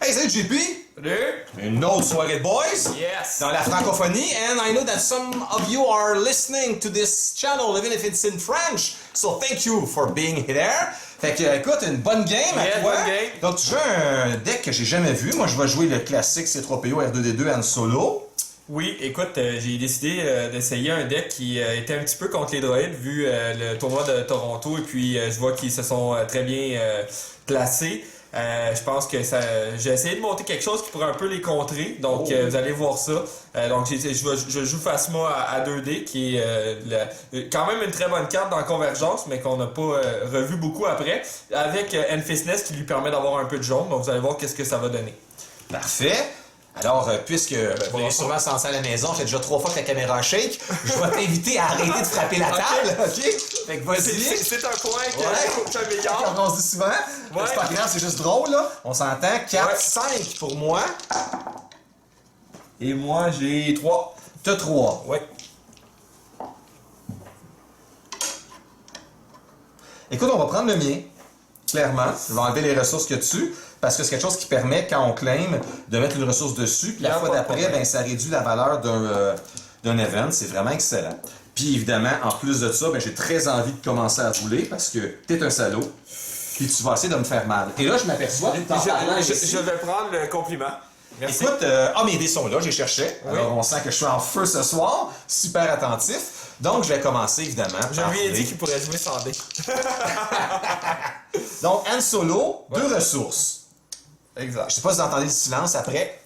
Hey, salut JP! Salut! Une autre soirée de boys! Yes! Dans la francophonie, and I know that some of you are listening to this channel, even if it's in French. So thank you for being here. Fait que, écoute, une bonne game à toi. Bonne game. Donc, tu joues un deck que j'ai jamais vu. Moi, je vais jouer le classique C3PO R2D2 en solo. Oui, écoute, j'ai décidé d'essayer un deck qui était un petit peu contre les droïdes, vu le tournoi de Toronto, et puis je vois qu'ils se sont très bien placés. Je pense que j'ai essayé de monter quelque chose qui pourrait un peu les contrer, donc vous allez voir ça. Donc je joue Phasma à 2D, qui est quand même une très bonne carte dans Convergence, mais qu'on n'a pas revu beaucoup après, avec Enfistness qui lui permet d'avoir un peu de jaune, donc vous allez voir qu'est-ce que ça va donner. Parfait. Alors, puisque vous l'avez sûrement senti à la maison, j'ai déjà 3 fois que la caméra shake, je vais t'inviter à arrêter de frapper la table, ok? Fait que vas-y. C'est un point que j'améliore. Comme on se dit souvent, c'est pas grave, c'est juste drôle, là. On s'entend, 4, 5 pour moi. Et moi, j'ai 3. T'as 3. Ouais. Écoute, on va prendre le mien, clairement. Je vais enlever les ressources qu'il y a dessus, parce que c'est quelque chose qui permet, quand on claim, de mettre une ressource dessus, puis la fois d'après, ben, ça réduit la valeur d'un event. C'est vraiment excellent. Puis évidemment, en plus de ça, ben, j'ai très envie de commencer à rouler, parce que t'es un salaud, puis tu vas essayer de me faire mal. Et là, je m'aperçois, Je vais prendre le compliment. Merci. Écoute, mes dés sont là, j'y cherchais. Oui. Alors, on sent que je suis en feu ce soir, super attentif. Donc, je vais commencer, évidemment. Je lui ai dit qu'il pourrait jouer sans dés. Donc, Han Solo, 2 ressources. Exact. Je sais pas si vous entendez le silence après.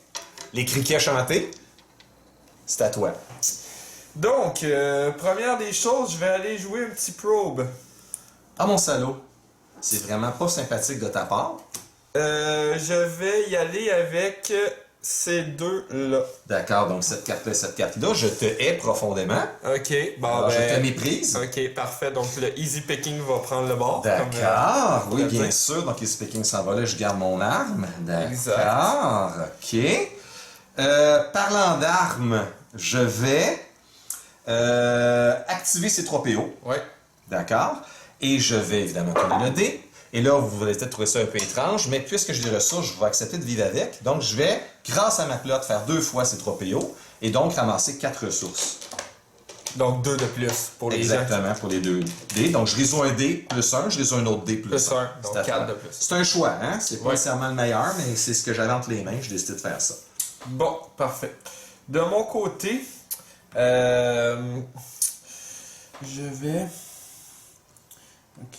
Les criquets chantés. C'est à toi. Donc, première des choses, je vais aller jouer un petit probe. Ah, mon salaud. C'est vraiment pas sympathique de ta part. Je vais y aller avec ces deux-là. D'accord, donc cette carte-là et cette carte-là, je te hais profondément. Ok, bon Alors, je te méprise. Ok, parfait. Donc le easy picking va prendre le bord. D'accord, oui, bien dire. sûr. Donc, Easy Picking s'en va là, je garde mon arme. Exact. D'accord, ok. Parlant d'armes, je vais activer ces 3 PO. Ouais. D'accord. Et je vais évidemment tourner le dé. Et là, vous allez peut-être trouver ça un peu étrange, mais puisque j'ai des ressources, je vais accepter de vivre avec. Donc, je vais, grâce à ma plotte, faire 2 fois ces 3 PO et donc ramasser 4 ressources. Donc 2 de plus pour les gens. Exactement, pour les 2 dés. Donc, je résous un dé plus 1, je résous un autre dé plus 1. Donc 4 de plus. C'est un choix, hein? C'est pas nécessairement le meilleur, mais c'est ce que j'avais entre les mains. J'ai décidé de faire ça. Bon, parfait. De mon côté, je vais... Ok.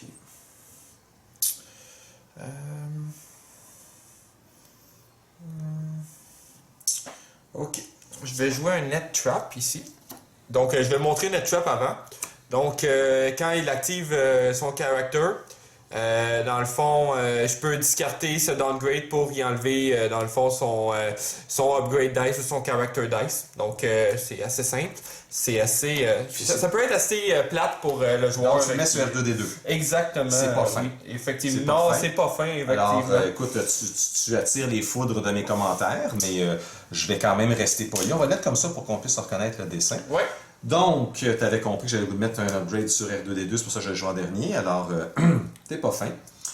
Ok. Je vais jouer un Net Trap ici. Donc, je vais montrer Net Trap avant. Donc, quand il active son character, dans le fond, je peux discarter ce downgrade pour y enlever, dans le fond, son upgrade dice ou son character dice. Donc, c'est assez simple. C'est assez... ça peut être assez plate pour le joueur. Donc, tu le mets sur R2D2. Exactement. C'est pas fin. Oui, effectivement. C'est pas Non, fin. c'est pas fin, effectivement. Alors, écoute, tu attires les foudres de mes commentaires, mais je vais quand même rester poli. On va le mettre comme ça pour qu'on puisse reconnaître le dessin. Ouais. Donc, tu avais compris que j'avais le goût de mettre un upgrade sur R2D2, c'est pour ça que je le joue en dernier. Alors, t'es pas fin.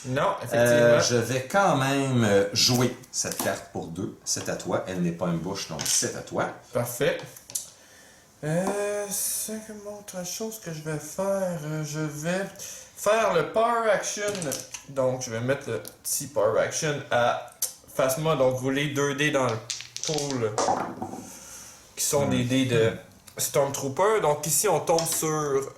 Non, effectivement. Je vais quand même jouer cette carte pour 2. C'est à toi. Elle n'est pas une bouche, donc c'est à toi. Parfait. C'est une autre chose que je vais faire. Je vais faire le Power Action. Donc, je vais mettre le petit Power Action à Phasma. Donc, rouler 2 dés dans le pool. Qui sont des dés de Stormtrooper. Donc, ici, on tombe sur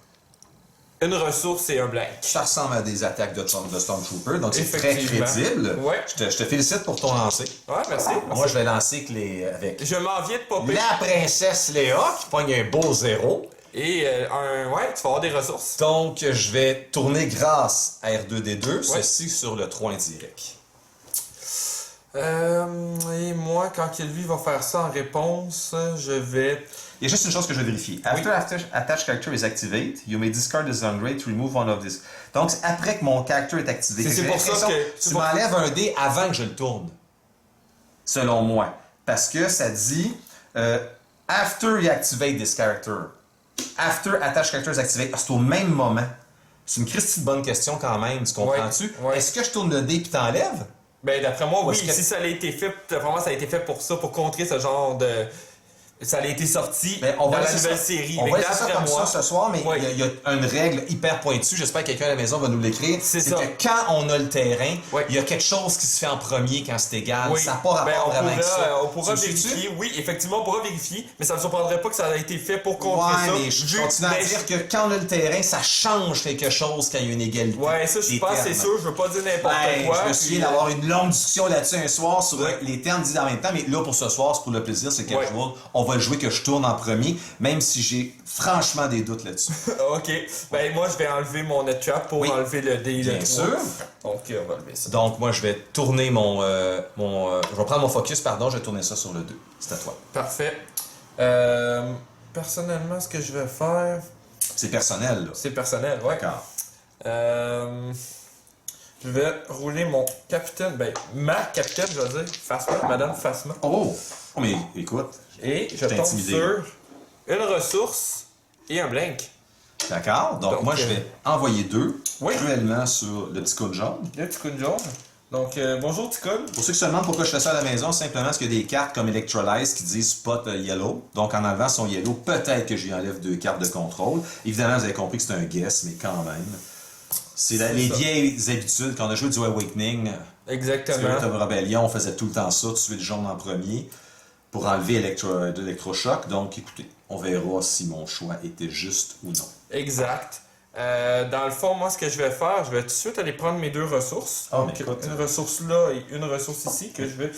une ressource et un blank. Ça ressemble à des attaques de Stormtrooper, donc c'est très Effectivement. crédible. Ouais. Je te félicite pour ton lancer. Ouais, merci. Moi, je vais lancer avec Je m'en viens de popper. la princesse Léa qui pogne un beau 0. Et ouais, tu vas avoir des ressources. Donc, je vais tourner grâce à R2D2, ceci sur le 3 indirect. Et moi, quand lui va faire ça en réponse, je vais... Il y a juste une chose que je vais vérifier. After attached character is activated, you may discard this downgrade to remove one of this. Donc, c'est après que mon character est activé. C'est pour ça que... Tu m'enlèves un dé avant que je le tourne. Selon moi. Parce que ça dit after you activate this character. After attached character is activated. C'est au même moment. C'est une Christie de bonne question quand même, tu comprends-tu? Ouais. Est-ce que je tourne le dé puis t'enlèves? Ben, d'après moi, oui, que... si ça a été fait, vraiment, ça a été fait pour ça, pour contrer ce genre de... Ça a été sorti on dans va la nouvelle série. On mais va laisser ça comme moi, ça ce soir, mais ouais. il y a une règle hyper pointue. J'espère que quelqu'un à la maison va nous l'écrire. C'est que quand on a le terrain, il y a quelque chose qui se fait en premier quand c'est égal. Oui. Ça n'a pas rapport vraiment avec ça. On pourra vérifier. Oui, effectivement, on pourra vérifier, mais ça ne me surprendrait pas que ça a été fait pour contrer ça. Mais je continue à dire que quand on a le terrain, ça change quelque chose quand il y a une égalité. Ouais, ça, je pense, c'est sûr. Je veux pas dire n'importe quoi. Je me souviens d'avoir une longue discussion là-dessus un soir sur les termes dits en même temps, mais là, pour ce soir, c'est pour le plaisir, c'est casual. On va le jouer que je tourne en premier, même si j'ai franchement des doutes là-dessus. OK. Ben, moi, je vais enlever mon net trap pour enlever le dé. Bien sûr. Donc, on va enlever ça. Donc, moi, je vais tourner je vais prendre mon focus, pardon, je vais tourner ça sur le 2. C'est à toi. Parfait. Personnellement, ce que je vais faire... C'est personnel, là. C'est personnel, ouais. D'accord. Je vais rouler mon capitaine, ma capitaine, je vais dire, Phasma, Madame Phasma. Oh, mais écoute. Et je tombe sur une ressource et un blank. D'accord. Donc moi, je vais envoyer 2 cruellement sur le petit cône jaune. Le petit cône jaune. Donc, bonjour Ticone. Pour ceux qui se demandent pourquoi je fais ça à la maison, simplement parce qu'il y a des cartes comme Electrolyze qui disent Spot Yellow. Donc, en enlevant son Yellow, peut-être que j'y enlève 2 cartes de contrôle. Évidemment, vous avez compris que c'est un guess, mais quand même. C'est les vieilles habitudes. Quand on a joué du Awakening, exactement. Spirit of Rebellion, on faisait tout le temps ça, tuer le jaune en premier pour enlever l'électrochoc. Donc, écoutez, on verra si mon choix était juste ou non. Exact. Dans le fond, moi, ce que je vais faire, je vais tout de suite aller prendre mes 2 ressources. Oh, donc, une ressource là et une ressource ici que je vais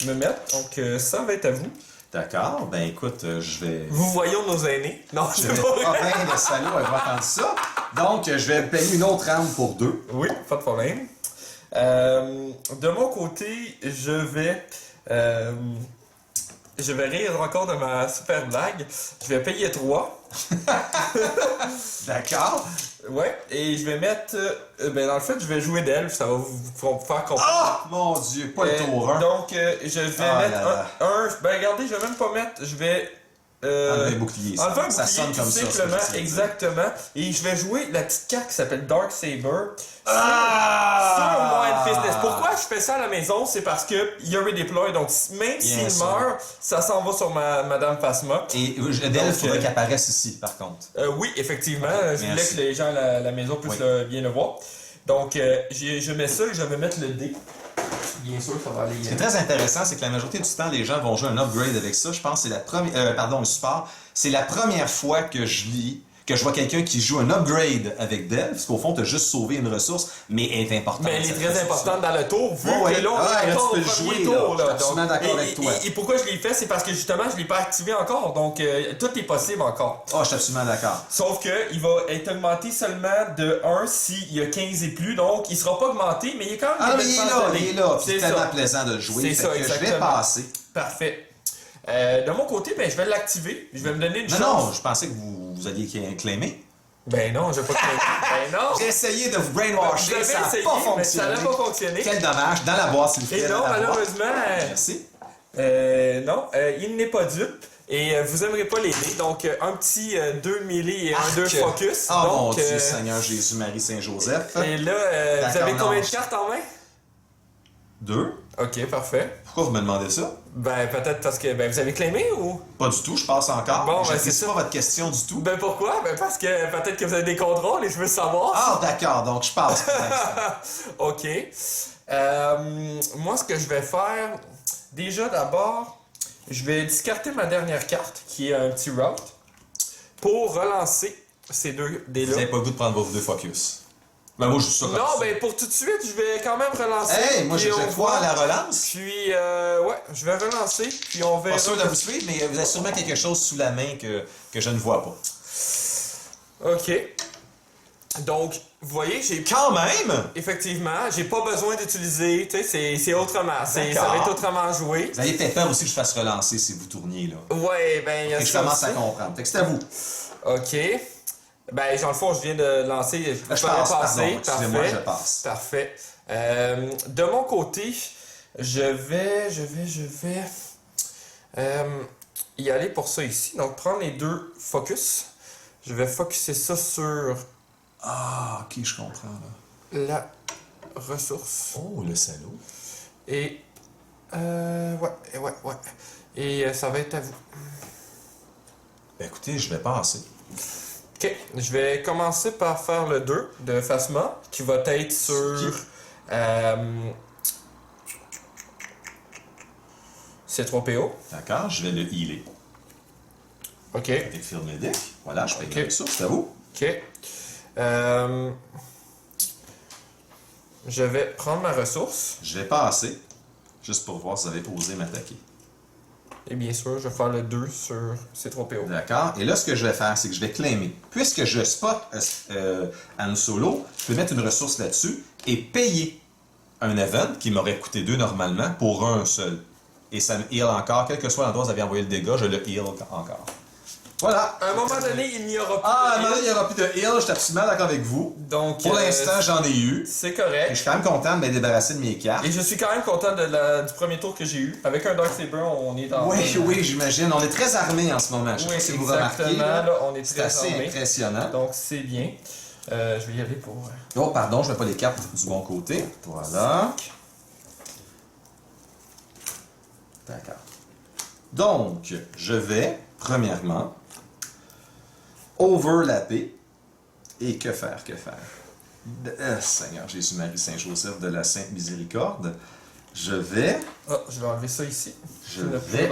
me mettre. Donc, ça va être à vous. D'accord. Ben, écoute, je vais... Vous voyons nos aînés. Non, je vais... Ah ben, le salaud, elle va entendre ça. Donc, je vais payer une autre arme pour 2. Oui, pas de problème. De mon côté, je vais rire encore de ma super blague. Je vais payer 3. D'accord. Ouais, et je vais mettre... dans le fait, je vais jouer d'elfe, ça va vous faire comprendre. Ah! Mon Dieu, pas le tour 1. Donc, je vais mettre un... regardez, je vais même pas mettre... Je vais... enlever un bouclier. Enlever un ça bouclier, sonne comme simplement, ça. Exactement. Et je vais jouer la petite carte qui s'appelle Dark Saber. Sur Wild Fitness. Pourquoi je fais ça à la maison? C'est parce que il y a redeploy, donc même s'il meurt, ça s'en va sur Madame Phasma. Et Delph, il faudrait qu'il apparaisse ici, par contre. Oui, effectivement. Je voulais que les gens à la maison puissent bien le voir. Donc, je mets ça et je vais mettre le dé. Bien sûr, ça va aller. Ce qui est très intéressant, c'est que la majorité du temps, les gens vont jouer un upgrade avec ça. Je pense que c'est la première... le support. C'est la première fois que je vois quelqu'un qui joue un upgrade avec Delph, parce qu'au fond, tu as juste sauvé une ressource, mais elle est importante. Mais elle est très importante dans le tour, vu que là, on est encore au premier tour. Je suis absolument d'accord avec toi. Et pourquoi je l'ai fait, c'est parce que justement, je ne l'ai pas activé encore, donc tout est possible encore. Ah, je suis absolument d'accord. Sauf qu'il va être augmenté seulement de 1 s'il y a 15 et plus, donc il ne sera pas augmenté, mais il est quand même... Ah, mais il est là, c'est tellement plaisant de le jouer. C'est ça, exactement. Je vais passer. Parfait. De mon côté, je vais l'activer. Je vais me donner une chance. Non, je pensais que vous alliez claimer. Ben non, je vais pas claimer. Ben non. J'ai essayé de vous brainwasher, ça n'a pas fonctionné. Ça n'a pas fonctionné. Quel dommage. Dans la boîte, s'il vous plaît. Et non, malheureusement... Merci. Non, il n'est pas dupe. Et vous aimerez pas l'aider. Donc, un petit 2 mêlés et un 2 focus. Oh donc, mon Dieu, Seigneur Jésus, Marie, Saint-Joseph. Et là, vous avez combien de cartes en main? 2. Ok, parfait. Pourquoi vous me demandez ça? Ben, peut-être parce que vous avez claimé ou? Pas du tout, je passe encore. Bon, c'est pas votre question du tout. Ben, pourquoi? Ben, parce que peut-être que vous avez des contrôles et je veux savoir. Ah, d'accord, donc je passe pour ok. Moi, ce que je vais faire, déjà d'abord, je vais discarter ma dernière carte, qui est un petit route, pour relancer ces deux dés-là. Vous n'avez pas le goût de prendre vos 2 focus. Ben, moi, je suis ça comme non, ça. ben, pour tout de suite, je vais quand même relancer. Hey, moi, j'ai foi à la relance. Puis, ouais, je vais relancer, puis on verra. Pas sûr de vous suivre, mais vous avez sûrement quelque chose sous la main que je ne vois pas. Ok. Donc, vous voyez, j'ai... Quand même! Effectivement, j'ai pas besoin d'utiliser, tu sais, c'est autrement. Ça va être autrement joué. Vous avez peut-être peur aussi que je fasse relancer si vous tourniez, là. Ouais, ben, il y a ça. Je ça commence aussi. à comprendre. Fait que c'est à vous. Ok. Ben, dans le fond, je viens de lancer. Je passe, passer. Excusez-moi, je passe. Parfait. De mon côté, je vais y aller pour ça ici. Donc, prendre les 2 focus. Je vais focuser ça sur Ah, ok, je comprends, là. la ressource. Oh, le salaud. Et... ouais. Et ça va être à vous. Ben écoutez, je vais passer. Ok, je vais commencer par faire le 2 de Phasma, qui va être sur... C3PO. D'accord, je vais le healer. Ok. Avec Field Medic. Voilà, je paye Ok. les ressources, c'est à vous. Ok. Je vais prendre ma ressource. Je vais passer, juste pour voir si vous avez osé m'attaquer. Et bien sûr, je vais faire le 2 sur C3PO. D'accord. Et là, ce que je vais faire, c'est que je vais claimer. Puisque je spot Han Solo, je peux mettre une ressource là-dessus et payer un event qui m'aurait coûté 2 normalement pour un seul. Et ça me heal encore. Quel que soit l'endroit où vous avez envoyé le dégât, je le heal encore. Voilà. À un moment donné, il n'y aura plus Ah, de maintenant, il heal. n'y aura plus de heal. Je suis absolument d'accord avec vous. Donc, Pour l'instant, j'en ai eu. c'est Et je correct. suis quand même content de me débarrasser de mes cartes. Et je suis quand même content du premier tour que j'ai eu. Avec un Darksaber, on est dans... Oui, j'imagine. On est très armés en ce moment. Je sais Oui, pas si vous remarquez. exactement. là. Là, on est C'est très assez armés. impressionnant. Donc, c'est bien. Je vais y aller pour... Oh, pardon, je ne mets pas les cartes du bon côté. Voilà. D'accord. Donc, je vais, premièrement, overlapper. Et que faire? Seigneur Jésus-Marie Saint-Joseph de la Sainte Miséricorde. Je vais... Ah, je vais enlever ça ici. Je vais...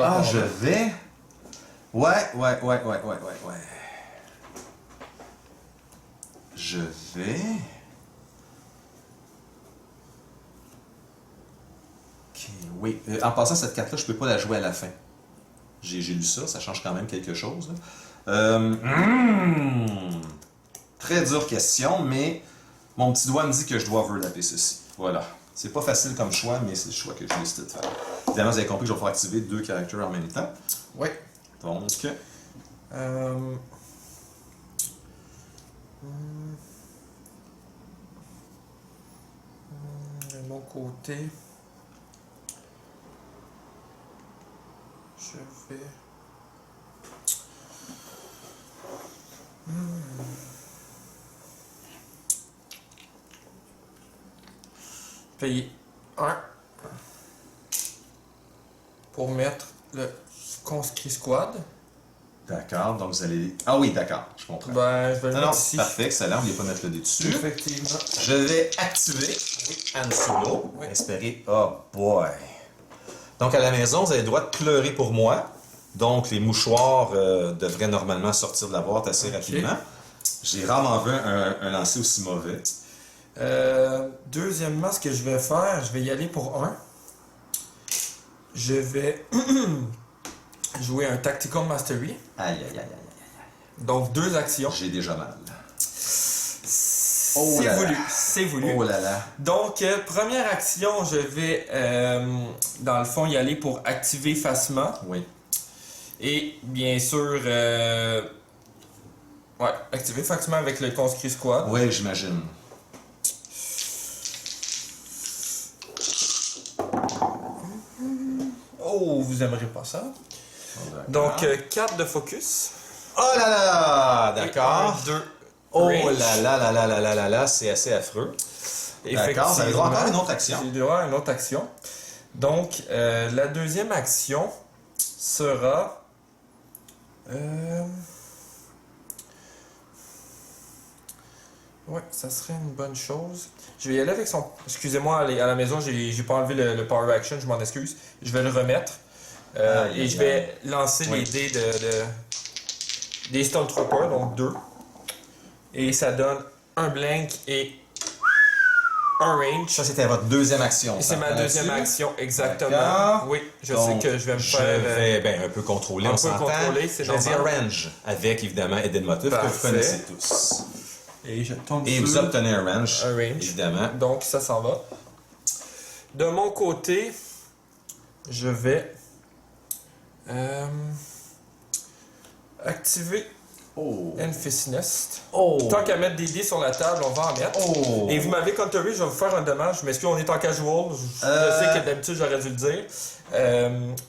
Ouais. Je vais... Ok, oui. En passant, cette carte-là, je peux pas la jouer à la fin. J'ai lu ça, ça change quand même quelque chose. Là. Très dure question, mais mon petit doigt me dit que je dois overlapper ceci. Voilà. C'est pas facile comme choix, mais c'est le choix que j'ai décidé de faire. Évidemment, vous avez compris que je vais pouvoir activer 2 caractères en même temps. Oui. Donc... De mon côté, je vais... Payer 1 pour mettre le conscrit squad. D'accord, donc vous allez... Ah oui, d'accord, je comprends. Ben, je vais le Non, mettre ici. parfait, excellent, n'oubliez pas de mettre le dé dessus. Effectivement. Je vais activer Han Solo. Oui. Espérer... Oh boy! Donc à la maison, vous avez le droit de pleurer pour moi. Donc les mouchoirs devraient normalement sortir de la boîte assez rapidement. J'ai rarement vu un lancer aussi mauvais. Deuxièmement, ce que je vais faire, je vais y aller pour 1. Je vais jouer un Tactical Mastery. Aïe. Donc 2 actions. J'ai déjà mal. C'est Oh là là. voulu. C'est voulu. Oh là là. Donc, première action, je vais, dans le fond, y aller pour activer Phasma. Oui. Et, bien sûr, activer Phasma avec le conscrit squad. Oui, j'imagine. Oh, vous aimerez pas ça. Donc, 4 de focus. Oh là là! D'accord. 2. Oh là, c'est assez affreux. D'accord, vous avez droit encore à une autre action. J'ai droit à une autre action. Donc, la deuxième action sera... Ouais, ça serait une bonne chose. Je vais y aller avec son... Excusez-moi, à la maison, j'ai pas enlevé le Power Action, je m'en excuse. Je vais le remettre. Et je vais lancer les dés des Stormtroopers, donc 2. Et ça donne un blank et un range. Ça, c'était votre deuxième action. Et c'est ma deuxième action, exactement. D'accord. Oui, je Donc, sais que je vais me je faire... vais un peu contrôler, un on peu s'entend. contrôler, c'est je vais dire normal. range, avec évidemment Eden Motif, que vous Parfait. connaissez tous. Et je tombe Et sur vous obtenez un range, un range. évidemment. Donc, ça s'en va. De mon côté, je vais activer Enfys Nest. Tant qu'à mettre des dés sur la table, on va en mettre. Et vous m'avez contré, je vais vous faire un dommage. Je m'excuse, on est en casual. Je sais que d'habitude, j'aurais dû le dire.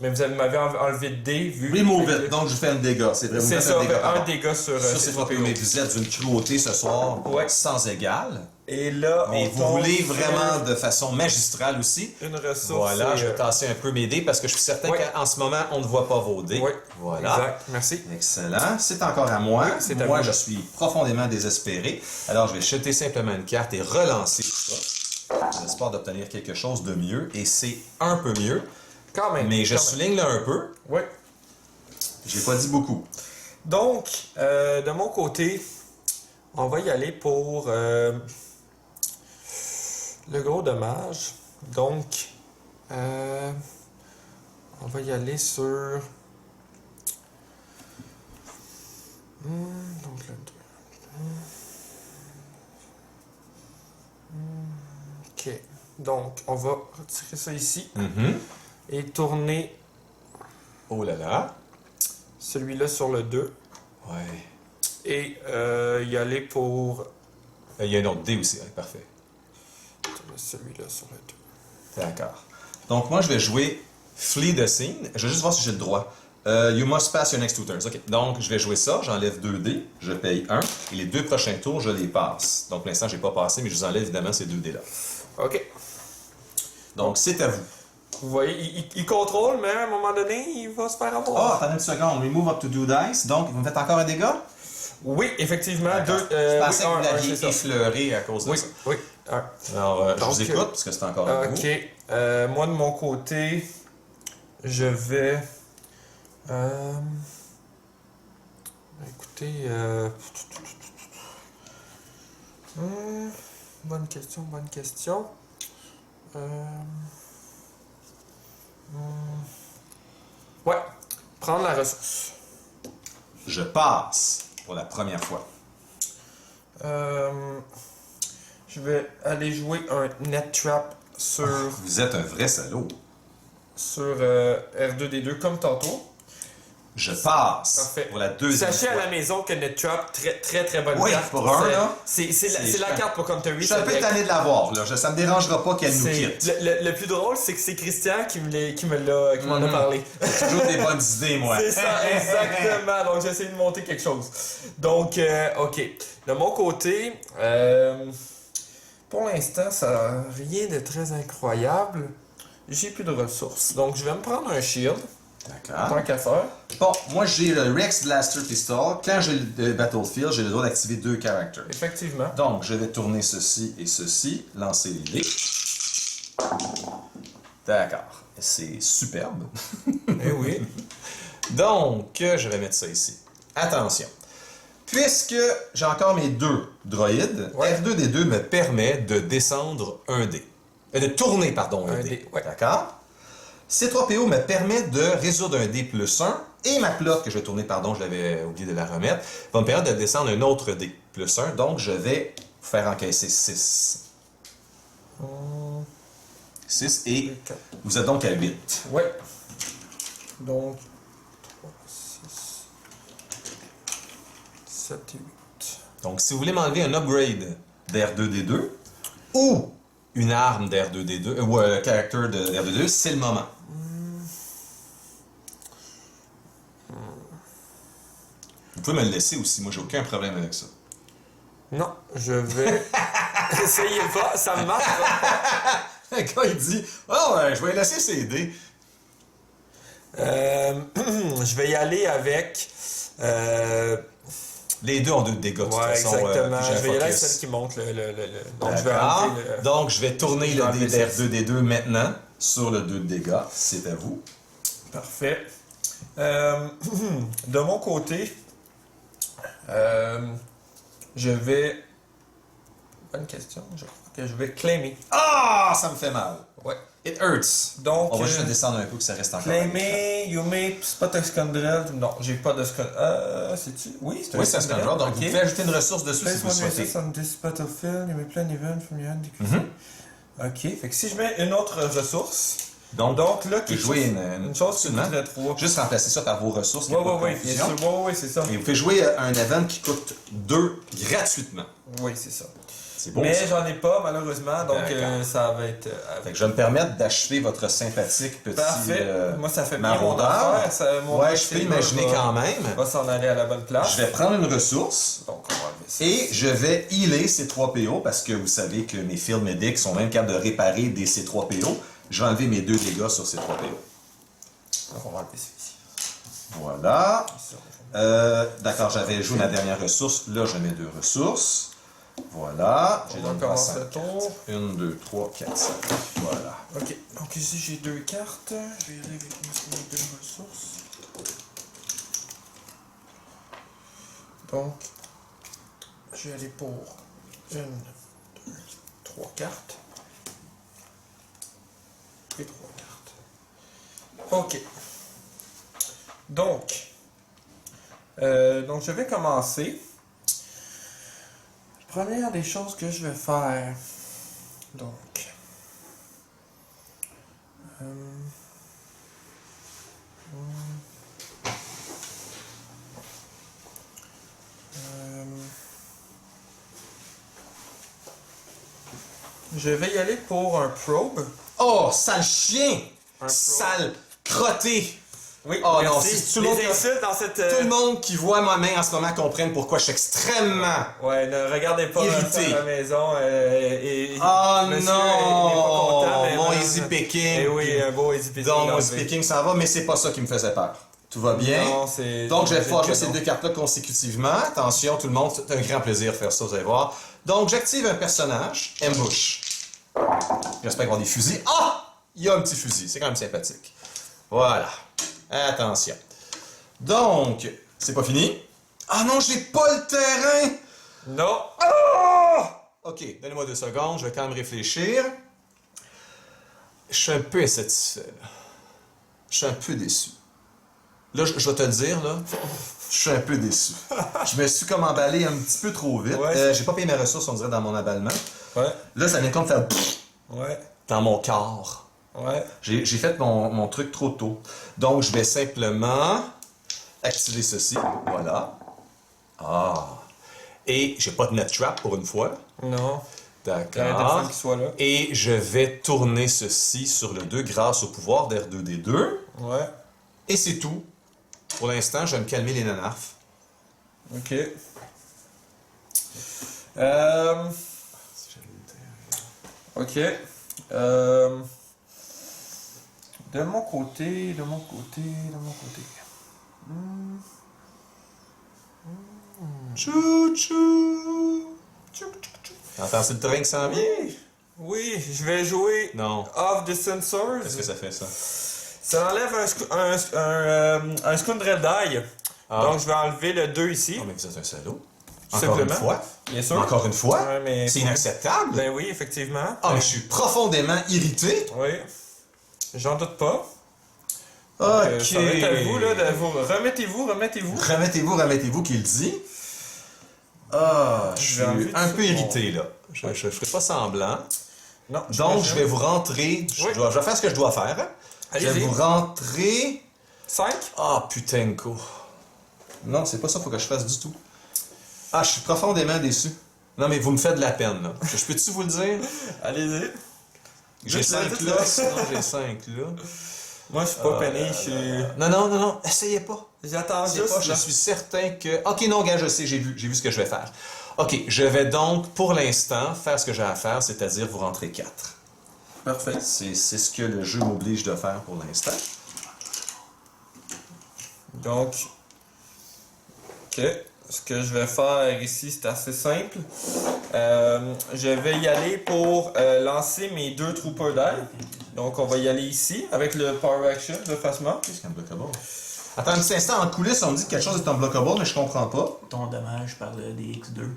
Mais vous m'avez enlevé de dés. Remove it, donc je fais un dégât. C'est vrai, C'est ça, un dégât sur ça, c'est votre C3PO. mais vous êtes d'une cruauté ce soir Ouais. sans égale. Et là, Mais on vous tombe voulez sur vraiment de façon magistrale aussi. une ressource. Voilà, et, je vais tasser un peu mes dés parce que je suis certain Oui. qu'en ce moment, on ne voit pas vos dés. Oui, Voilà. exact. Merci. Excellent. C'est encore à moi. Oui, c'est à Moi, vous. je suis profondément désespéré. Alors, je vais jeter simplement une carte et relancer tout ça. J'espère d'obtenir quelque chose de mieux. Et c'est un peu mieux. Quand même. Mais je quand même. souligne là un peu. Oui. J'ai pas dit beaucoup. Donc, de mon côté, on va y aller pour le gros dommage. Donc, on va y aller sur... donc le 2. Ok. Donc, on va retirer ça ici et tourner Oh là là. celui-là sur le 2. Ouais. Et y aller pour Il y a un autre dé aussi. Parfait. celui-là sur le 2. D'accord. Donc, moi, je vais jouer Flee the Scene. Je vais juste voir si j'ai le droit. You must pass your next 2 turns. OK. Donc, je vais jouer ça. J'enlève 2 dés. Je paye 1. Et les 2 prochains tours, je les passe. Donc, pour l'instant, je n'ai pas passé, mais je vous enlève évidemment ces 2 dés-là. OK. Donc, c'est à vous. Vous voyez, il contrôle, mais à un moment donné, il va se faire Ah, avoir. attendez une seconde. Remove up to 2 dice. Donc, vous me faites encore un dégât? Oui, effectivement. D'accord. Deux, Je pensais que vous un, l'aviez c'est ça. effleuré à cause de Oui, ça. oui. Un. Alors, je Donc, vous écoute, parce que c'est encore à vous. OK. Moi, de mon côté, je vais... écoutez... bonne question, bonne question. Ouais, prendre la ressource. Je passe pour la première fois. Je vais aller jouer un net trap sur, Vous êtes un vrai salaud. sur R2D2 comme tantôt. Je passe Parfait. pour la deuxième Sachez fois. à la maison que net trap, très très bonne Oui, carte. pour un, là. C'est la je- carte pour Counter Je suis un peu tanné de l'avoir, là. Ça me dérangera pas qu'elle nous quitte. Le plus drôle, c'est que c'est Christian qui m'en a parlé. J'ai toujours des bonnes idées, moi. C'est ça, exactement. Donc, j'ai essayé de monter quelque chose. Donc, OK. De mon côté, pour l'instant, ça n'a rien de très incroyable. J'ai plus de ressources. Donc, je vais me prendre un shield, D'accord. tant qu'à faire. Bon, moi j'ai le Rex Blaster Pistol. Quand j'ai le Battlefield, j'ai le droit d'activer 2 characters. Effectivement. Donc, je vais tourner ceci et ceci, lancer les dés. D'accord. C'est superbe. Eh oui. Donc, je vais mettre ça ici. Attention. Puisque j'ai encore mes 2 droïdes, Ouais. R2D2 me permet de descendre un dé. De tourner, pardon, un Un dé. dé, ouais. D'accord? C3PO me permet de résoudre un dé plus 1. Et ma cloque que je vais tourner, pardon, je l'avais oublié de la remettre, va me permettre de descendre un autre dé plus 1. Donc, je vais faire encaisser 6. 6 et vous êtes donc à 8. Ouais. Donc, 3, 6, 7 et 8. Donc, si vous voulez m'enlever un upgrade d'R2D2 ou une arme d'R2D2 ou un character de R2D2, c'est le moment. Vous pouvez me le laisser aussi, moi j'ai aucun problème avec ça. Non, je vais essayer le pas. Ça marche. Le gars il dit oh, je vais laisser ses dés. Je vais y aller avec. Les deux ont 2 dégâts de toute Ouais, façon. exactement. Puis j'ai un Je vais y aller avec focus. celle qui monte Donc, je vais D'accord. enlever le. Donc je vais tourner Je le vais dé enlever d'R2D2 maintenant sur le 2 de dégâts. C'est à vous. Parfait. De mon côté, je vais. Bonne question. Je crois que je vais claimer. Ah, ça me fait mal. Ouais. It hurts. Donc, On va juste le descendre un peu que ça reste encore. claimer, you may spot a Scandrel. Non, j'ai pas de Scandrel. C'est-tu? Oui, c'est un Oui, c'est un Scandrel. Donc, vous pouvez ajouter une ressource dessus si Place vous le one souhaitez. resource on this battlefield, you may plan event from your hand. Ok, fait que si je mets une autre ressource, Donc, donc là, vous pouvez jouer une chose qui absolument. coûterait 3. Juste remplacer ça par vos ressources. qu'il y a pas de bien confusion. sûr. Ouais, c'est ça. Et vous pouvez jouer un event qui coûte 2 gratuitement. Oui, c'est ça. C'est beau. Mais ça. j'en ai pas, malheureusement, donc D'accord. ça va être Fait avec. que je vais me permettre d'achever votre sympathique petit Parfait. Moi, ça fait bien mon maraudeur. affaire. Mon Ouais, je peux lightsaber imaginer va- quand même. va s'en aller à la bonne place. Je vais prendre une ressource. Donc, on va enlever Et je vais healer ces 3 PO parce que vous savez que mes Field Medics sont même capables de réparer des C3 PO. Je vais enlever mes 2 dégâts sur ces 3 PO. Donc, on va enlever celui-ci. Voilà. D'accord, j'avais joué ma dernière ressource. Là, je mets 2 ressources. Voilà. On va commencer le tour. 1, 2, 3, 4, 5. Voilà. Ok, donc ici j'ai 2 cartes. Je vais y aller avec mes 2 ressources. Donc, je vais aller pour 1, 2, 3 cartes. Et 3 cartes. Ok. Donc, je vais commencer. Première des choses que je vais faire. Donc. Je vais y aller pour un probe. Oh, sale chien! Un Sale crotté! Oui, Oh merci. non, si tout le monde- Les insultes dans cette... Tout le monde qui voit ma main en ce moment comprenne pourquoi je suis extrêmement... Ouais, ne regardez pas Irrité. ça à la maison. Oh monsieur non! n'est pas content, mais Mon madame- easy picking! Eh oui, un beau easy picking. Donc, mon enlevé. easy picking s'en va, mais c'est pas ça qui me faisait peur. Tout va bien? Non, c'est... Donc, je vais pouvoir jouer que ces non. 2 cartes-là consécutivement. Attention, tout le monde, c'est un grand plaisir de faire ça, vous allez voir. Donc, j'active un personnage, Ambush. J'espère avoir des fusils. Ah! Il y a un petit fusil, c'est quand même sympathique. Voilà. Attention. Donc, c'est pas fini. Ah non, j'ai pas le terrain! Non! Ah! Ok, donnez-moi 2 secondes, je vais quand même réfléchir. Je suis un peu insatisfait, là. Je suis un peu déçu. Là, je vais te le dire, là, je suis un peu déçu. Je me suis comme emballé un petit peu trop vite. Ouais. J'ai pas payé mes ressources, on dirait, dans mon emballement. Ouais, Là, ça vient comme faire ouais, dans mon corps. ouais. J'ai fait mon truc trop tôt. Donc, je vais simplement activer ceci. Voilà. Ah. Et j'ai pas de net trap pour une fois. Non. Il y a D'accord. intéressant qu'il soit là. Et je vais tourner ceci sur le 2 grâce au pouvoir d'R2D2. Ouais. Et c'est tout. Pour l'instant, je vais me calmer les nanarfs. Ok. Ok. De mon côté. Chou chou. T'entends, c'est le train qui s'en vient? Oui, je vais jouer Non. Off the Sensors. Qu'est-ce que ça fait, ça? Ça enlève un Scoundrel Die. Ah. Donc je vais enlever le 2 ici. Oh, mais vous êtes un salaud. Tout Encore une simplement. fois? Bien sûr. Encore une fois? Ouais, mais... C'est inacceptable? Ben oui, effectivement. Ah, mais je suis profondément irrité. Oui. J'en doute pas. Ok. Ça va être à vous, là, de vous... Remettez-vous. Remettez-vous qu'il dit. Ah, je J'ai envie suis de un ça. peu irrité, là. Je ne ferai pas semblant. Non. Donc, je vais vous rentrer. Je Oui. vais faire ce que je dois faire. Hein. Je vais Allez-y. vous rentrer. 5. Ah, putain, co. Non, c'est pas ça qu'il faut que je fasse du tout. Ah, je suis profondément déçu. Non, mais vous me faites de la peine, là. Je peux-tu vous le dire? Allez-y. J'ai 5 dites-le. là, sinon j'ai 5 là. Moi, je suis pas peiné. Je suis... Non, essayez pas. J'attends C'est juste. pas, je là. suis certain que... Ok, non, gars, je sais, j'ai vu ce que je vais faire. Ok, je vais donc, pour l'instant, faire ce que j'ai à faire, c'est-à-dire vous rentrer 4. Parfait. C'est ce que le jeu m'oblige de faire pour l'instant. Donc, ok. Ce que je vais faire ici, c'est assez simple. Je vais y aller pour lancer mes 2 Trooper Die. Donc, on va y aller ici avec le Power Action de Phasma. Qu'est-ce qu'un blockable? Attends un petit instant, en coulisses, on me dit que quelque chose est unblockable, mais je comprends pas. Ton dommage par le DX2.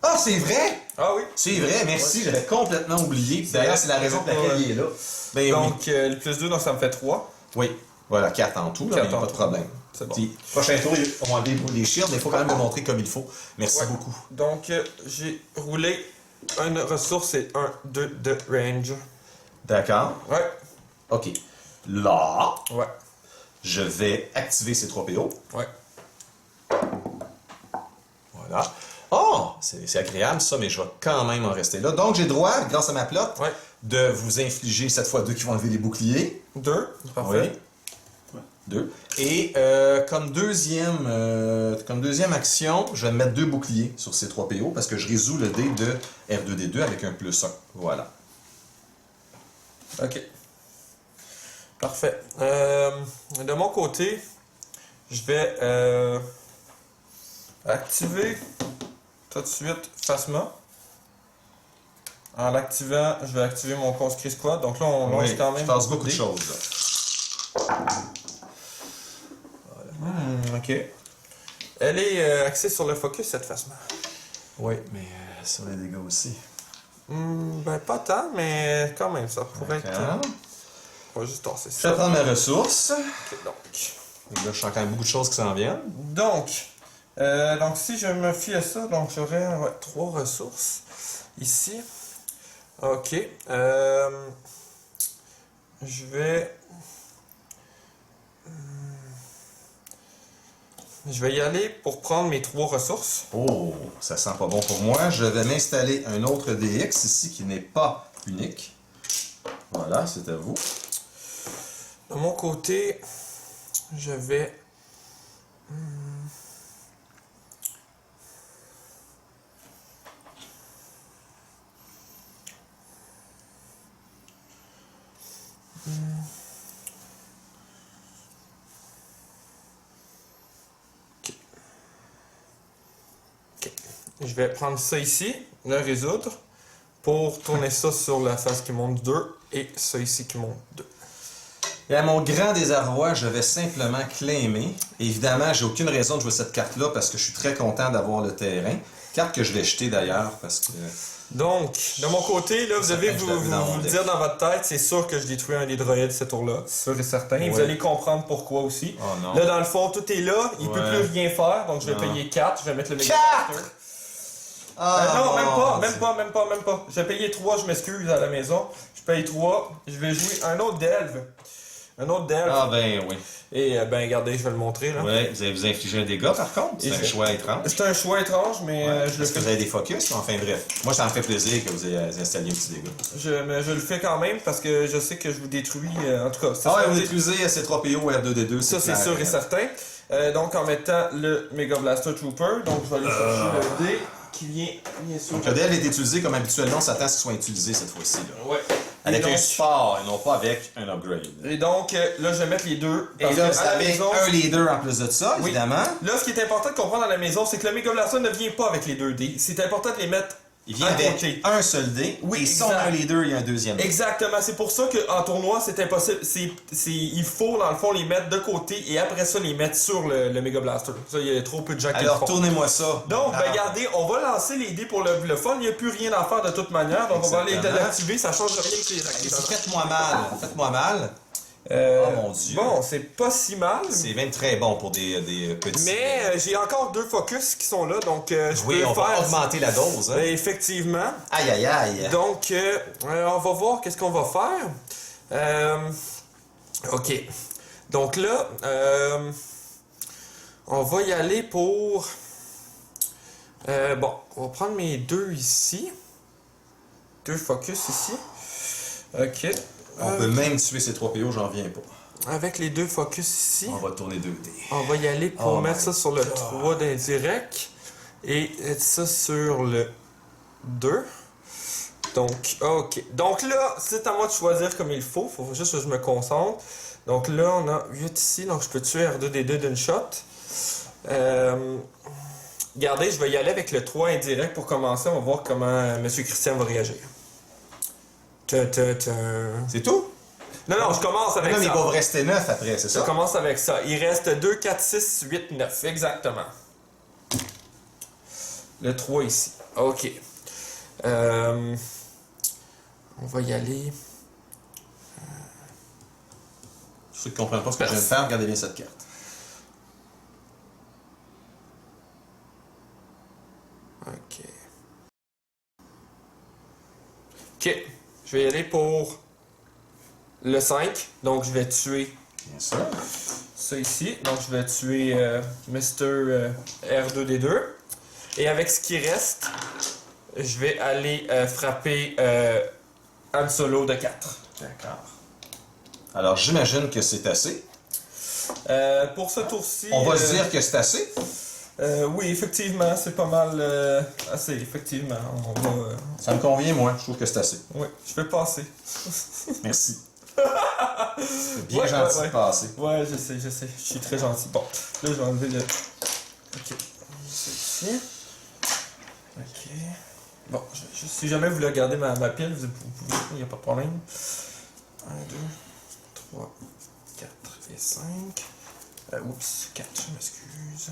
Ah, c'est vrai! Ah oui. C'est vrai, merci, j'avais complètement oublié. D'ailleurs, c'est la raison pour laquelle il est là. Ben oui. Donc, le plus 2, donc ça me fait 3. Oui, voilà, 4 en tout, là, mais il n'y a pas de problème. C'est bon. Puis, prochain tour, on va enlever les shields, mais il faut quand même le montrer comme il faut. Merci Ouais. beaucoup. Donc, j'ai roulé une ressource et 1, 2 de range. D'accord. Ouais. OK. Là, Ouais. je vais activer ces 3 PO. Ouais. Voilà. Oh, c'est agréable ça, mais je vais quand même en rester là. Donc, j'ai droit, grâce à ma plot, Ouais. de vous infliger cette fois 2 qui vont enlever les boucliers. 2. Parfait. Oui. Ouais. 2. Et comme deuxième action, je vais mettre 2 boucliers sur ces 3 PO parce que je résous le dé de R2D2 avec un +1. Voilà. Ok. Parfait. De mon côté, je vais activer tout de suite Phasma. En l'activant, je vais activer mon conscrit squad. Donc là, on lance quand même. Je passe beaucoup de dés. choses. Là. Ok. Elle est axée sur le focus, cette Phasma. Oui, mais sur les dégâts aussi. Ben, pas tant, mais quand même, ça pourrait être. On va juste tasser Je ça. vais prendre mes ressources. Ok, donc. Et là, je sens quand même beaucoup de choses qui s'en viennent. Donc, si je me fie à ça, donc j'aurais 3 ressources ici. Ok. Je vais y aller pour prendre mes 3 ressources. Oh, ça sent pas bon pour moi. Je vais m'installer un autre DX ici qui n'est pas unique. Voilà, c'est à vous. De mon côté, je vais... Je vais prendre ça ici, le résoudre, pour tourner ça sur la face qui monte 2 et ça ici qui monte 2. Et à mon grand désarroi, je vais simplement claimer. Évidemment, j'ai aucune raison de jouer cette carte-là parce que je suis très content d'avoir le terrain. Carte que je vais jeter d'ailleurs parce que... Donc, de mon côté, là, vous avez Certain que vous je l'avais dans mon le deck. dire dans votre tête, c'est sûr que je détruis un des droïdes ce tour-là, sûr et certain. Et vous Ouais. allez comprendre pourquoi aussi. Oh non. Là, dans le fond, tout est là, il peut Ouais. plus rien faire, donc je vais Non. payer 4, je vais mettre le Mega 4! Blaster. Ah, Non, mon même Dieu. pas. Je vais payer 3, je m'excuse à la maison. Je paye 3, je vais jouer un autre Delve. Ah ben oui. Et ben, regardez, je vais le montrer là. Ouais, vous allez vous infliger un dégât par contre. C'est Et un je- choix étrange. C'est un choix étrange, mais je le Est-ce que fais. vous avez des focus? Enfin bref. Moi, ça me fait plaisir que vous ayez installé un petit dégât. Mais je le fais quand même parce que je sais que je vous détruis. En tout cas, ça, Ah ouais, sera- vous détruisez ces 3 PO R2D2. ça, c'est clair. sûr et certain. Donc, en mettant le Mega Blaster Trooper, donc je vais aller chercher le dé qui vient bien sûr. Donc le DL est utilisé comme habituellement, on s'attend à ce qu'il soit utilisé cette fois-ci. Là. Ouais. Avec Et un donc- support et non pas avec un upgrade. Et donc, là, je vais mettre les deux. Et parce là, que vous à la avez maison- un leader en plus de ça, Oui. évidemment. Là, ce qui est important de comprendre à la maison, c'est que le Mega Blaster ne vient pas avec les 2 dés. C'est important de les mettre Il vient à avec côté. un seul dé. Oui, et si on exact. a un leader, il y a un deuxième dé. Exactement. C'est pour ça qu'en tournoi, c'est impossible. Il faut, dans le fond, les mettre de côté et après ça, les mettre sur le Mega Blaster. Ça, il y a trop peu de gens qui le Alors, font. tournez-moi ça. Donc, Ah. ben, regardez, on va lancer les dés pour le fun. Il n'y a plus rien à faire de toute manière. Donc, on va aller Exactement. l'activer. Ça change rien que les Allez-y, activer. faites-moi mal. Faites-moi mal. Oh mon Dieu. Bon, c'est pas si mal. C'est même très bon pour des petits... Mais j'ai encore 2 focus qui sont là. Donc, je oui, peux on va faire. augmenter la dose. Hein. Ben, effectivement. Aïe, aïe, aïe. Donc, on va voir qu'est-ce qu'on va faire. Ok. Donc là, on va y aller pour... bon, on va prendre mes 2 ici. 2 focus ici. Ok. On peut même tuer ces 3 PO, j'en reviens pas. Avec les 2 focus ici, On va tourner 2 dés. on va y aller pour Oh mettre my ça sur le 3 d'indirect. Et ça sur le 2. Donc, ok. Donc là, c'est à moi de choisir comme il faut. Faut juste que je me concentre. Donc là, on a 8 ici. Donc je peux tuer R2D2 d'une shot. Regardez, je vais y aller avec le 3 indirect pour commencer. On va voir comment M. Christian va réagir. C'est tout? Non, je commence avec Non, mais il ça. va vous rester 9 après, c'est Je ça? commence avec ça. Il reste 2, 4, 6, 8, 9. Exactement. Le 3 ici. OK. On va y aller. Pour ceux qui ne comprennent pas ce que je viens de faire, regardez bien cette carte. OK. OK. Je vais y aller pour le 5. Donc, je vais tuer Bien sûr. ça ici. Donc, je vais tuer Mr. R2D2. Et avec ce qui reste, je vais aller frapper Han Solo de 4. D'accord. Alors, j'imagine que c'est assez. Pour ce tour-ci... On va se dire que c'est assez. Oui, effectivement, c'est pas mal assez, effectivement. On va... Ça me convient, moi. Je trouve que c'est assez. Oui, je vais passer. Merci. C'est bien gentil de passer. Ouais, je sais. Je suis très gentil. Bon, là, je vais enlever le... Ok. Ceci. Ok. Bon, si jamais vous voulez regarder ma pile, vous pouvez, il n'y a pas de problème. 1, 2, 3, 4 et 5. Oups, 4, je m'excuse.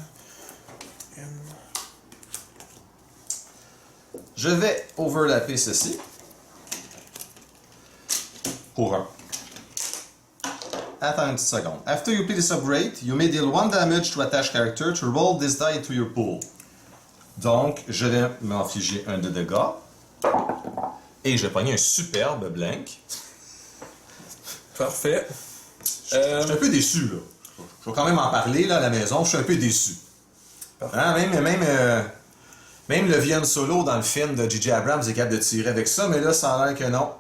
Je vais overlapper ceci. Pour 1. Attends une petite seconde. After you play this upgrade, you may deal 1 damage to attached character to roll this die into your pool. Donc, je vais m'infliger 1 de dégâts. Et je vais pogner un superbe blank. Parfait. Je suis un peu déçu, là. Je vais quand même en parler, là, à la maison. Je suis un peu déçu. Hein, même le Vienne Solo dans le film de J.J. Abrams est capable de tirer avec ça, mais là, ça a l'air que non.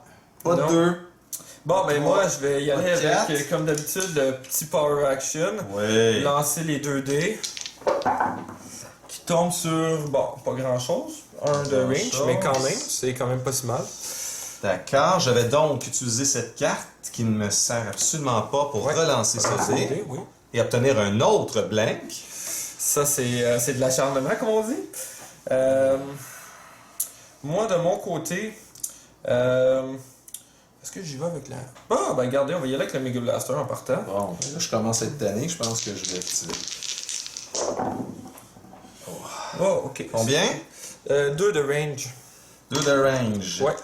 Pas de 2. Bon, ben moi, je vais y aller Quatre. avec, comme d'habitude, le petit Power Action. Ouais. Lancer les 2 dés. Qui tombent sur, bon, pas grand-chose. 1 de range, mais quand même, c'est quand même pas si mal. D'accord. Je vais donc utiliser cette carte qui ne me sert absolument pas pour relancer ce dé Oui. et obtenir un autre blank. Ça, c'est de l'acharnement, comme on dit. Moi, de mon côté, est-ce que j'y vais avec la... Ah, ben regardez, on va y aller avec le Mega Blaster en partant. Bon, là, je commence à être tanné. Je pense que je vais activer. Oh, ok. Combien? 2 de range. 2 de range. Ouais.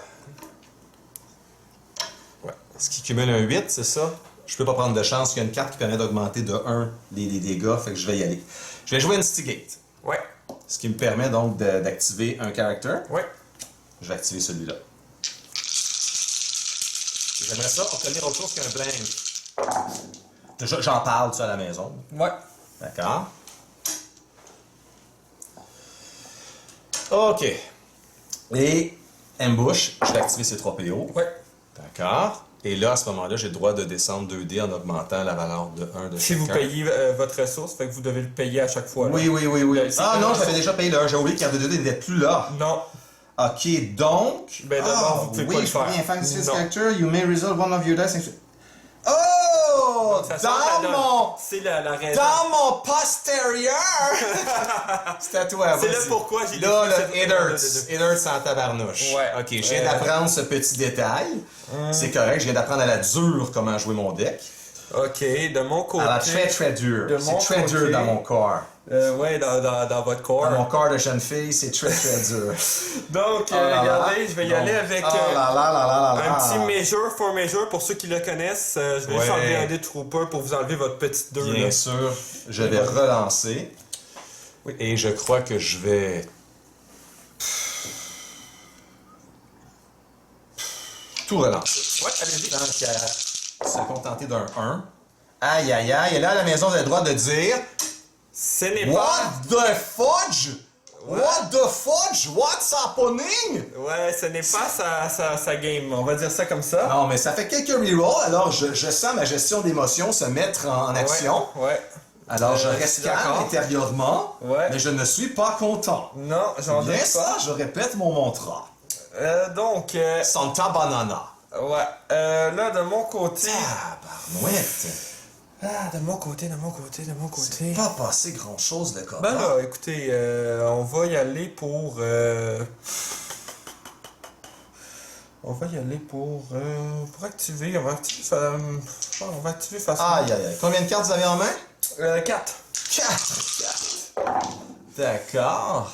Ce qui cumule un 8, c'est ça? Je peux pas prendre de chance. Il y a une carte qui permet d'augmenter de 1 les dégâts, fait que je vais y aller. Je vais jouer Instigate. Ouais. Ce qui me permet donc d'activer un character. Ouais. Je vais activer celui-là. J'aimerais ça obtenir autre chose qu'un blank. J'en parle, tu sais, à la maison. Ouais. D'accord. OK. Et Ambush, je vais activer ces 3 PO. Ouais. D'accord. Et là, à ce moment-là, j'ai le droit de descendre 2 dés en augmentant la valeur de 1 de Si vous chacun. payez votre ressource, fait que vous devez le payer à chaque fois. Là. Oui. C'est Ah non, vraiment j'avais déjà payé le 1. J'ai oublié qu'il y avait 2 dés n'était plus là. Non. OK, donc... Ben d'abord, vous pouvez pas le je peux faire. bien faire this Non. character. You may resolve one of your dice. Oh! Donc, ça sort la donne. C'est la raison. Dans mon postérieur! C'est à toi, C'est vas-y. là pourquoi j'ai Là, décidé it de- hurts. It hurts en tabarnouche. Ouais. OK, je viens d'apprendre ce petit détail. C'est correct, je viens d'apprendre à la dure comment jouer mon deck. Ok, de mon côté. À la très dure. De C'est mon très côté. dur dans mon corps. Ouais, dans votre corps. Dans mon corps de jeune fille, c'est très dur. Donc, Oh là là. regardez, je vais y aller avec Oh là là là là là un là. petit Measure for Measure. Pour ceux qui le connaissent, je vais juste Ouais. enlever un des Trooper pour vous enlever votre petite 2. Bien sûr, je vais relancer. Oui. Et je crois que je vais... tout relancer. Ouais, allez-y. Tant qu'à se contenter d'un 1. Aïe, aïe, aïe. Et là, à la maison, vous avez le droit de dire... Ce n'est What pas... the fudge? What the fudge? What's happening? Ouais, ce n'est pas sa game. On va dire ça comme ça. Non, mais ça fait quelques rerolls, alors je sens ma gestion d'émotions se mettre en action. Ouais. Alors je je reste suis calme d'accord. intérieurement, Ouais. mais je ne suis pas content. Non, j'en doute Bien pas. ça, je répète mon mantra. Donc, Santa Banana. ouais. Là, de mon côté... Tabarouette. Ah, de mon côté. C'est pas passé grand-chose, le copain. Ben là, écoutez, on va y aller pour... On va y aller pour activer. On va activer facilement. Aïe, aïe, aïe. Combien de cartes vous avez en main? 4. 4. D'accord.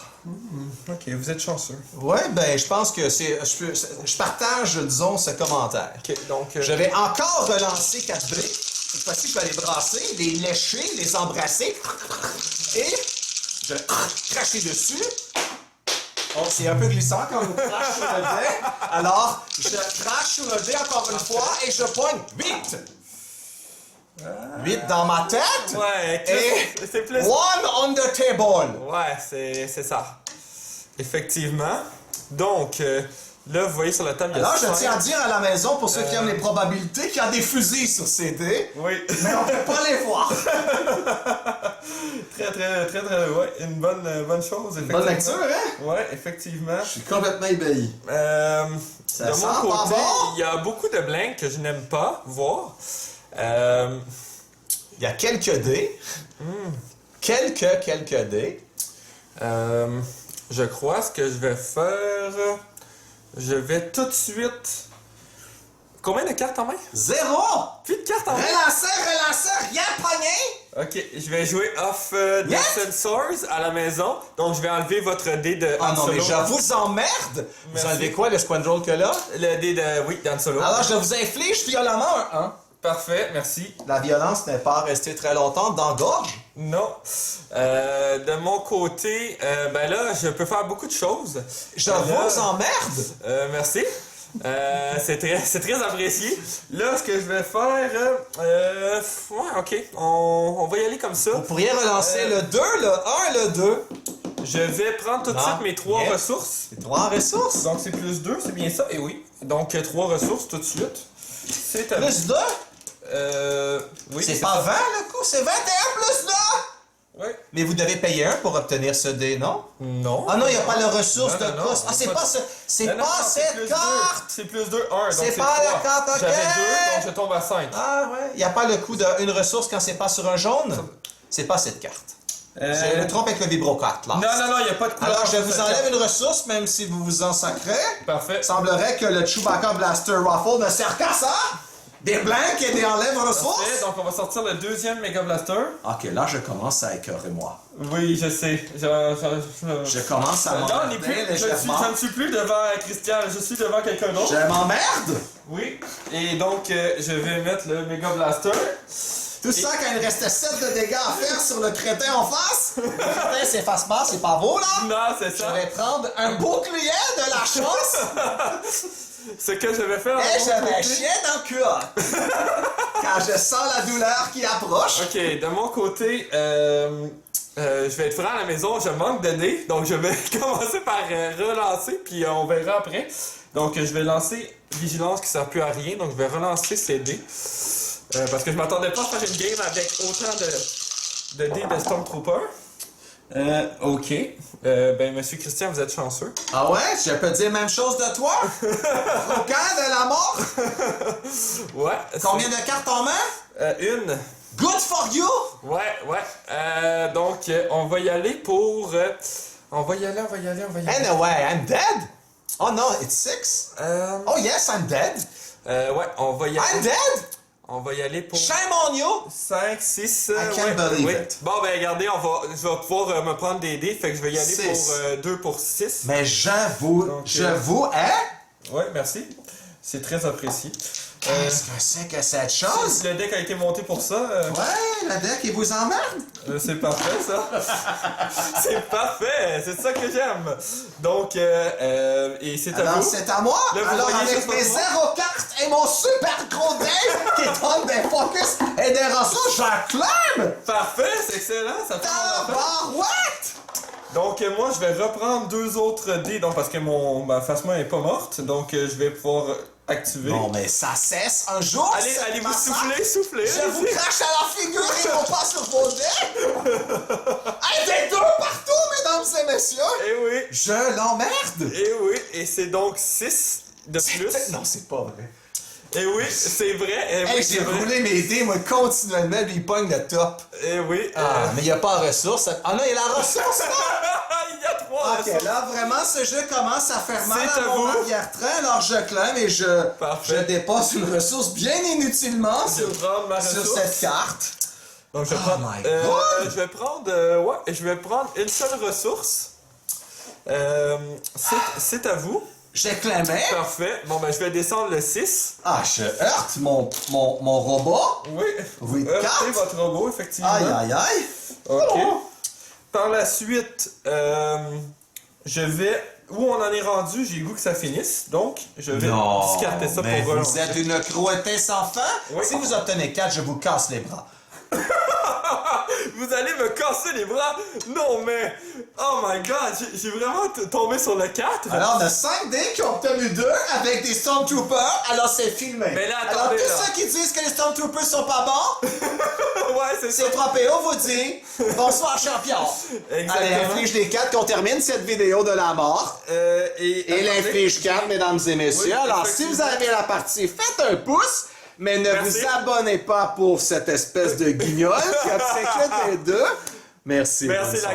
Ok, vous êtes chanceux. Ouais, ben je pense que c'est... Je partage, disons, ce commentaire. Ok, donc... Je vais encore relancer 4 briques. Cette fois-ci, je vais les brasser, les lécher, les embrasser. Et je vais cracher dessus. Oh, c'est un peu glissant quand on crache sur le dé. Alors, je crache sur le dé encore une fois et je pogne 8. 8 dans ma tête. Ouais, Et c'est plus... 1 on the table. Ouais, c'est ça. Effectivement. Donc, là, vous voyez sur la table, il y a Alors, je 5. tiens à dire à la maison, pour ceux qui aiment les probabilités, qu'il y a des fusils sur ces dés. Oui. Mais on peut pas les voir. Ouais, une bonne chose, effectivement. Bonne lecture, hein? Ouais, effectivement. Je suis complètement ébahi. Ça De sent mon pas côté, bon. il y a beaucoup de blanks que je n'aime pas voir. Il y a quelques dés. Quelques dés. Je crois ce que je vais faire. Je vais tout de suite. Combien de cartes en main? 0! Plus de cartes en main? Relanceur, rien pogné! Ok, je vais jouer off Death Swords à la maison. Donc je vais enlever votre dé de Ah Han non, mais Solo. je vous emmerde! Vous Merci. enlevez quoi, le squandrel que là? Le dé de. Oui, d'Han Solo. Alors, je vous inflige violemment un 1. Parfait, merci. La violence n'est pas restée très longtemps dans gorge. Non. De mon côté, ben là, je peux faire beaucoup de choses. Je Là, vous emmerde! merci. C'est très apprécié. Là, ce que je vais faire... ouais, ok. On va y aller comme ça. Vous pourriez relancer le 2, le 1 et le 2. Je vais prendre tout de Ah, suite mes 3 bien. ressources. C'est 3 ressources. Donc, c'est plus 2, c'est bien ça? Et oui. Donc, 3 ressources tout de suite. C'est à Plus 2? oui, C'est pas 20 le coup, c'est 21 plus 2! Ouais. Mais vous devez payer un pour obtenir ce dé, non? Non. Ah non, il n'y a pas la ressource Non, de non, cost. Ah, c'est pas, c'est Non, non, pas non, c'est plus cette deux. carte! C'est plus 2, 1. C'est pas la carte, ok. J'avais 2, donc je tombe à 5. Ah ouais. Il n'y a pas le coup d'une ressource quand c'est pas sur un jaune? C'est pas cette carte. Je le trompe avec le vibrocarte, là. Non, il n'y a pas de couleur. Alors, je sur vous cette enlève carte. une ressource, même si vous vous en sacrez. Parfait. Il semblerait que le Chewbacca Blaster Raffle ne sert qu'à ça! Des blancs et des enlèves ressources! Parfait, donc on va sortir le deuxième Mega Blaster. Ok, là, je commence à écœurer moi. Oui, je sais. Je commence à Non, m'emmerder je ne suis plus devant Christian, je suis devant quelqu'un d'autre. Je m'emmerde! Oui. Et donc, je vais mettre le Mega Blaster. Tout ça quand il restait 7 de dégâts à faire sur le crétin en face. Le crétin s'efface pas, c'est pas beau là. Non, c'est Je ça. vais prendre un bouclier de la chance Ce que je vais faire. et de je mon vais côté- chier dans le cul. Quand je sens la douleur qui approche. Ok, de mon côté, je vais être franc à la maison, je manque de dés, donc je vais commencer par relancer, puis on verra après. Donc je vais lancer Vigilance qui ne sert plus à rien, donc je vais relancer ces dés. Parce que je m'attendais pas à faire une game avec autant de dés de Stormtrooper. Ok. Ben, Monsieur Christian, vous êtes chanceux. Ah ouais, je peux dire même chose de toi. Aucun de la mort. Ouais. Combien de cartes en main? Une. Good for you. Ouais. Donc, on va y aller pour... on va y aller. Anyway, I'm dead. Oh no, it's 6. Oh yes, I'm dead. Ouais, on va y I'm aller. dead. On va y aller pour Shame on you. 5, 6... I can't believe it. Bon, ben regardez, je vais pouvoir me prendre des dés, fait que je vais y aller Six. pour 2 pour 6. Mais j'avoue, Donc, hein? Ouais, merci. C'est très apprécié. Qu'est-ce que c'est que cette chose? Le deck a été monté pour ça. Ouais, la deck, il vous emmerde. C'est parfait, ça. C'est parfait. C'est ça que j'aime. Donc, et c'est à Alors, vous. c'est à moi. Là, vous Alors, voyez avec juste mes votre 0 cartes et mon super gros dé qui donne des focus et des ressources, j'acclame! Parfait, c'est excellent. Ça fait mon affaire. Tabarouette! Donc, moi, je vais reprendre 2 autres dés, donc, parce que ma Phasma est pas morte. Donc, je vais pouvoir activer. Bon, mais ça cesse un jour. Allez cette vous massacre. souffler. Je vous crache à la figure et on passe sur vos dés. Hey, des 2 partout, mesdames et messieurs. Et oui. Je l'emmerde. Et oui. Et c'est donc 6 de plus. Non, c'est pas vrai. Et oui, c'est vrai. Et oui, Hey, c'est j'ai vrai. roulé mes dés, moi, continuellement, lui, il pogne le top. Et oui. Ah, mais il n'y a pas de ressources. Ah non, il y a la ressource, là! Il y a 3 Ok, là, vraiment, ce jeu commence à faire mal C'est à à mon vous. arrière-train, alors je clame et je Parfait. dépasse une ressource bien inutilement Je vais prendre ma sur ressource. cette carte. Donc je vais Oh prendre. my God! Je vais prendre une seule ressource. C'est à vous. J'acclamais. Parfait. Bon ben je vais descendre le 6. Ah, je heurte mon robot. Oui. Oui, Heurtez quatre. votre robot, effectivement. Aïe, aïe, aïe. Ok. Par la suite, je vais. Où on en est rendu, j'ai le goût que ça finisse. Donc, je vais discarter ça mais pour vous relancer. êtes une cruauté sans fin. Oui. Si vous obtenez 4, je vous casse les bras. Vous allez me casser les bras! Non, mais... Oh my god, j'ai vraiment tombé sur le 4. Alors, on a 5 dés qui ont obtenu 2 avec des Stormtroopers, alors c'est filmé. Mais là, alors, attendez, tous là. ceux qui disent que les Stormtroopers sont pas bons, Ouais, c'est ça. c'est 3PO vous dit bonsoir champion. Exactement. Allez, inflige les 4 qu'on termine cette vidéo de la mort. Et l'inflige 4, mesdames et messieurs. Oui, alors, si vous avez aimé la partie, faites un pouce, mais ne Merci. vous abonnez pas pour cette espèce de guignol qui obtient que des 2. Merci. Merci, bonne la